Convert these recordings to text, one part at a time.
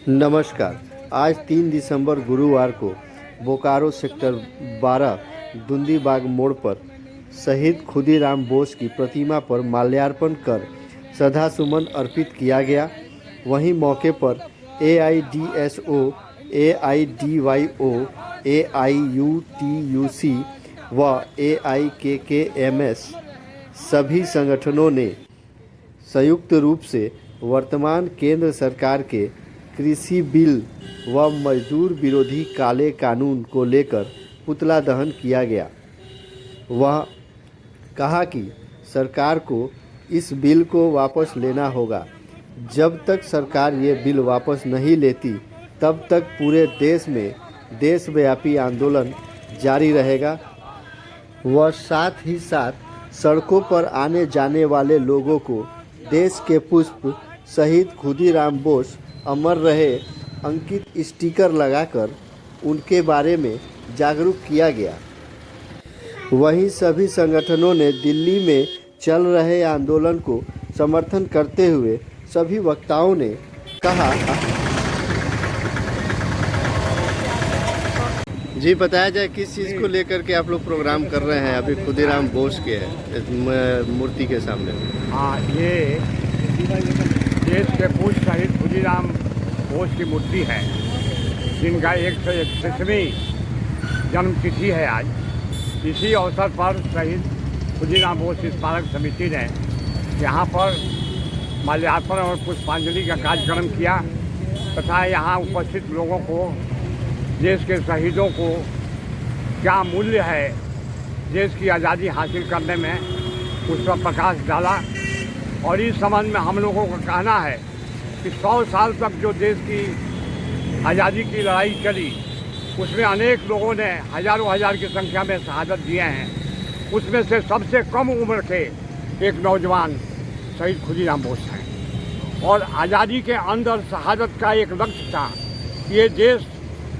नमस्कार। आज 3 दिसंबर गुरुवार को बोकारो सेक्टर 12 दुंदीबाग मोड़ पर शहीद खुदीराम बोस की प्रतिमा पर माल्यार्पण कर श्रद्धासुमन अर्पित किया गया। वहीं मौके पर AIDSO, AIDYO, AIUTUC व AIKKMS सभी संगठनों ने संयुक्त रूप से वर्तमान केंद्र सरकार के कृषि बिल व मजदूर विरोधी काले कानून को लेकर पुतला दहन किया गया। वह कहा कि सरकार को इस बिल को वापस लेना होगा। जब तक सरकार ये बिल वापस नहीं लेती तब तक पूरे देश में देशव्यापी आंदोलन जारी रहेगा। वह साथ ही साथ सड़कों पर आने जाने वाले लोगों को देश के पुष्प शहीद खुदीराम बोस अमर रहे अंकित स्टिकर लगाकर उनके बारे में जागरूक किया गया। वहीं सभी संगठनों ने दिल्ली में चल रहे आंदोलन को समर्थन करते हुए सभी वक्ताओं ने कहा। जी, बताया जाए किस चीज़ को लेकर के आप लोग प्रोग्राम कर रहे हैं? अभी खुदीराम बोस के मूर्ति के सामने। हाँ, ये देश के पूर्व शहीद खुदीराम बोस की मूर्ति है, जिनका 131वीं जन्मतिथि है आज। इसी अवसर पर शहीद खुदीराम बोस स्मारक समिति ने यहाँ पर माल्यार्पण और पुष्पांजलि का कार्यक्रम किया तथा यहाँ उपस्थित लोगों को देश के शहीदों को क्या मूल्य है देश की आज़ादी हासिल करने में, उस पर प्रकाश डाला। और इस संबंध में हम लोगों का कहना है कि 100 साल तक जो देश की आज़ादी की लड़ाई चली, उसमें अनेक लोगों ने हजारों हजार की संख्या में शहादत दिए हैं। उसमें से सबसे कम उम्र के एक नौजवान शहीद खुदीराम बोस हैं। और आज़ादी के अंदर शहादत का एक लक्ष्य था, ये देश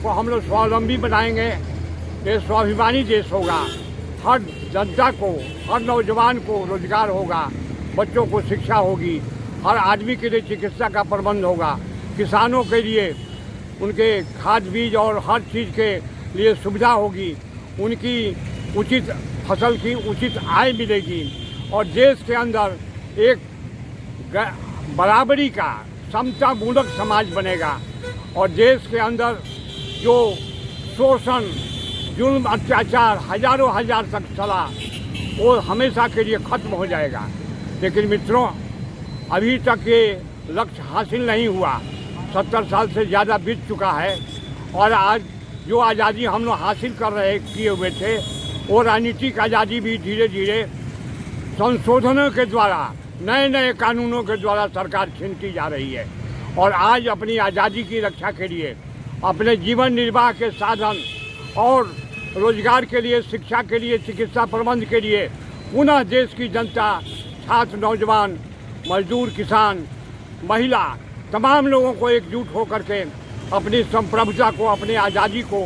को हम लोग स्वावलंबी बनाएंगे, ये स्वाभिमानी देश होगा। हर जनता को, हर नौजवान को रोजगार होगा, बच्चों को शिक्षा होगी, हर आदमी के लिए चिकित्सा का प्रबंध होगा, किसानों के लिए उनके खाद बीज और हर चीज़ के लिए सुविधा होगी, उनकी उचित फसल की उचित आय मिलेगी और देश के अंदर एक बराबरी का समतामूलक समाज बनेगा। और देश के अंदर जो शोषण, जुल्म, अत्याचार हजारों हजार तक चला, वो हमेशा के लिए खत्म हो जाएगा। लेकिन मित्रों, अभी तक ये लक्ष्य हासिल नहीं हुआ। 70 साल से ज़्यादा बीत चुका है और आज जो आज़ादी हम लोग हासिल किए हुए थे, वो राजनीतिक आज़ादी भी धीरे धीरे संशोधनों के द्वारा, नए नए कानूनों के द्वारा सरकार छीनती जा रही है। और आज अपनी आज़ादी की रक्षा के लिए, अपने जीवन निर्वाह के साधन और रोजगार के लिए, शिक्षा के लिए, चिकित्सा प्रबंध के लिए पुनः देश की जनता, छात्र, नौजवान, मजदूर, किसान, महिला, तमाम लोगों को एकजुट होकर के अपनी संप्रभुता को, अपनी आज़ादी को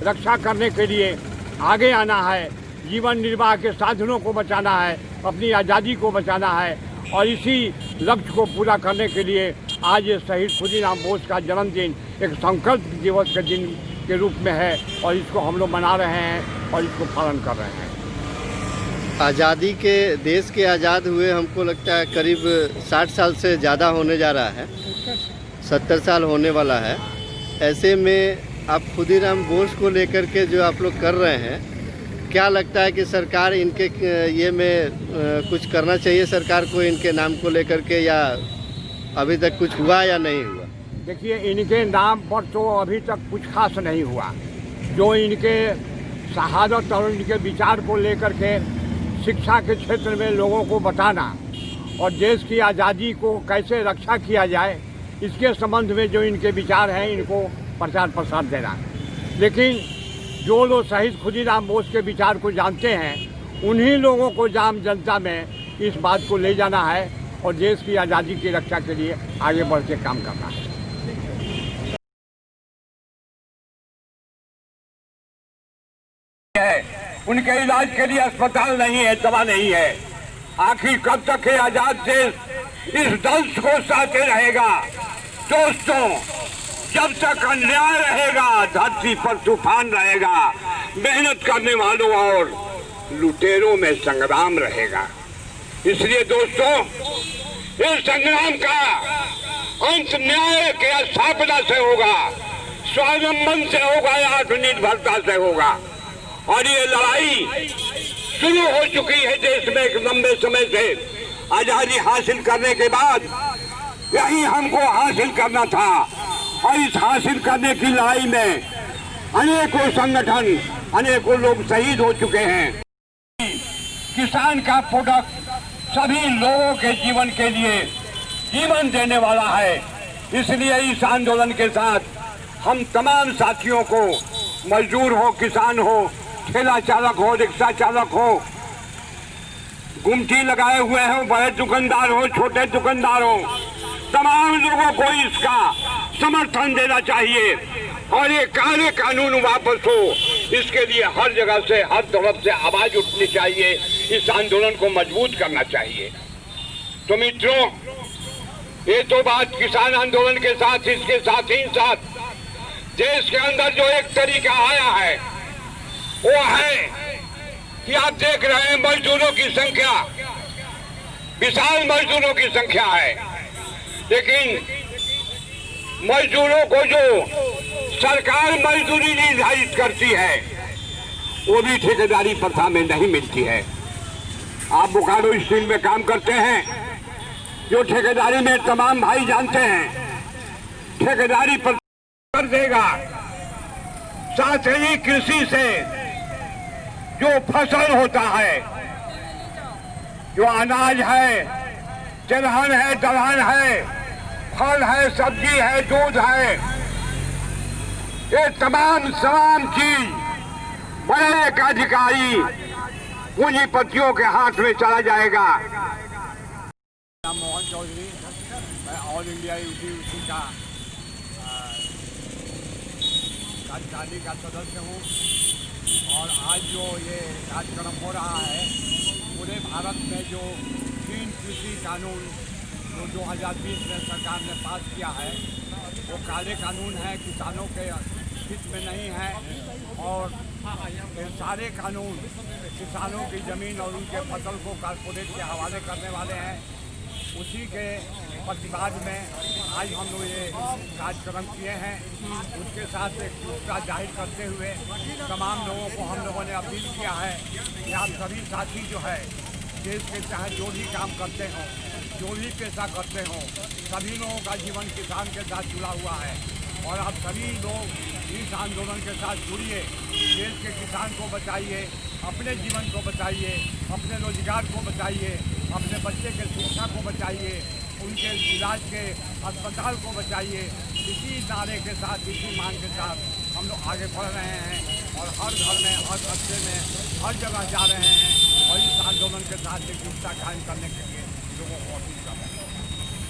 रक्षा करने के लिए आगे आना है। जीवन निर्वाह के साधनों को बचाना है, अपनी आज़ादी को बचाना है। और इसी लक्ष्य को पूरा करने के लिए आज ये शहीद खुदीराम बोस का जन्मदिन एक संकल्प दिवस के दिन के रूप में है और इसको हम लोग मना रहे हैं और इसको पालन कर रहे हैं। आज़ादी के, देश के आज़ाद हुए हमको लगता है करीब 60 साल से ज़्यादा होने जा रहा है, 70 साल होने वाला है। ऐसे में आप खुदीराम बोस को लेकर के जो आप लोग कर रहे हैं, क्या लगता है कि सरकार इनके ये में कुछ करना चाहिए सरकार को इनके नाम को लेकर के, या अभी तक कुछ हुआ या नहीं हुआ? देखिए, इनके नाम पर तो अभी तक कुछ खास नहीं हुआ। जो इनके शहादत और इनके विचार को लेकर के शिक्षा के क्षेत्र में लोगों को बताना और देश की आज़ादी को कैसे रक्षा किया जाए, इसके संबंध में जो इनके विचार हैं, इनको प्रचार प्रसार देना। लेकिन जो लोग शहीद खुदीराम बोस के विचार को जानते हैं, उन्हीं लोगों को आम जनता में इस बात को ले जाना है और देश की आज़ादी की रक्षा के लिए आगे बढ़ के काम करना है। उनके इलाज के लिए अस्पताल नहीं है, दवा नहीं है। आखिर कब तक है आजाद देश इस दंश को सहते रहेगा? दोस्तों, जब तक अन्याय रहेगा धरती पर तूफान रहेगा, मेहनत करने वालों और लुटेरों में संग्राम रहेगा। इसलिए दोस्तों, इस संग्राम का अंत न्याय के स्थापना से होगा, स्वावलंबन से होगा, आत्मनिर्भरता से होगा। और ये लड़ाई शुरू हो चुकी है देश में एक लंबे समय से। आजादी हासिल करने के बाद यही हमको हासिल करना था, और इस हासिल करने की लड़ाई में अनेकों संगठन, अनेकों लोग शहीद हो चुके हैं। किसान का प्रोडक्ट सभी लोगों के जीवन के लिए जीवन देने वाला है। इसलिए इस आंदोलन के साथ हम तमाम साथियों को, मजदूर हो, किसान हो, ठेला चालक हो, रिक्शा चालक हो, गुमटी लगाए हुए हो, बड़े दुकानदार हो, छोटे दुकानदार हो, तमाम लोगों को इसका समर्थन देना चाहिए और ये काले कानून वापस हो, इसके लिए हर जगह से, हर तरफ से आवाज उठनी चाहिए। इस आंदोलन को मजबूत करना चाहिए। तो मित्रों, ये तो बात किसान आंदोलन के साथ, इसके साथ ही साथ देश के अंदर जो एक तरीका आया है वो है कि आप देख रहे हैं मजदूरों की संख्या, विशाल मजदूरों की संख्या है, लेकिन मजदूरों को जो सरकार मजदूरी निर्धारित करती है वो भी ठेकेदारी प्रथा में नहीं मिलती है। आप बोकारो स्टील में काम करते हैं, जो ठेकेदारी में तमाम भाई जानते हैं, ठेकेदारी प्रथा कर देगा। साथ ही कृषि से जो फसल होता है, जो अनाज है, तिलहन है, दलहन है, फल है, सब्जी है, दूध है, ये तमाम चीज बड़े एक अधिकारी पूंजीपतियों के हाथ में चला जाएगा। मोहन चौधरी, मैं ऑल इंडिया यूटी का कार्यकारिणी का सदस्य हूँ और आज जो ये कार्यक्रम हो रहा है, पूरे भारत में जो 3 कृषि कानून जो 2020 में सरकार ने पास किया है वो काले कानून है, किसानों के हित में नहीं है और ये सारे कानून किसानों की ज़मीन और उनके फसल को कारपोरेट के हवाले करने वाले हैं। उसी के प्रतिवाद में आज हम लोग ये कार्यक्रम किए हैं। उसके साथ एकजुटता जाहिर करते हुए तमाम लोगों को हम लोगों ने अपील किया है कि आप सभी साथी जो है देश के चाहे जो भी काम करते हों, जो भी पेशा करते हों, सभी लोगों का जीवन किसान के साथ जुड़ा हुआ है और आप सभी लोग इस आंदोलन के साथ जुड़िए। देश के किसान को बचाइए, अपने जीवन को बचाइए, अपने रोजगार को बचाइए, अपने बच्चे के शिक्षा को बचाइए, उनके इलाज के अस्पताल को बचाइए। इसी नारे के साथ, इसी मांग के साथ हम लोग आगे बढ़ रहे हैं और हर घर में, हर कस्बे में, हर जगह जा रहे हैं और इस आंदोलन के साथ एकजुटता कायम करने के लिए लोगों को अपील कर रहे हैं।